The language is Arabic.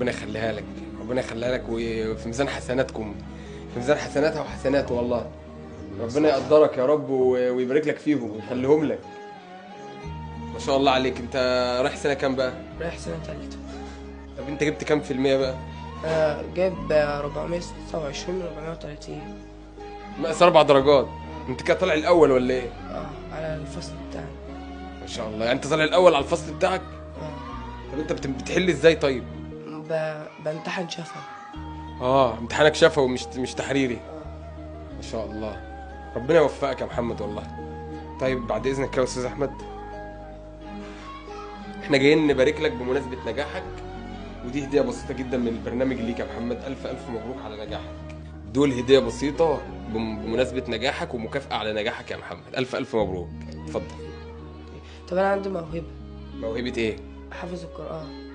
ربنا يخليها لك، ربنا يخليها لك وفي ميزان حسناتكم، في ميزان حسناتها وحسناته والله. ربنا يقدرك يا رب ويبارك لك فيهم ويخليهم لك. ما شاء الله عليك. انت رايح سنة كام بقى؟ رايح سنة تالتة. طب انت جبت كام في المية بقى؟ جايب 426 من 430. ناقص 4 درجات. انت كده طالع الاول ولا ايه؟ على الفصل بتاعنا. ما شاء الله، يعني انت طالع الاول على الفصل بتاعك؟ طب انت بتحل ازاي طيب؟ بامتحن شفوي. امتحانك شفوي مش تحريري. ما شاء الله، ربنا يوفقك يا محمد والله. طيب بعد اذنك يا استاذ احمد، احنا جايين نبارك لك بمناسبة نجاحك، ودي هدية بسيطة جدا من البرنامج ليك يا محمد. ألف ألف مبروك على نجاحك. دول هدية بسيطة بمناسبة نجاحك ومكافأة على نجاحك يا محمد. ألف ألف مبروك. اتفضل. طب أنا عندي موهبة. موهبة إيه؟ حافظ القرآن.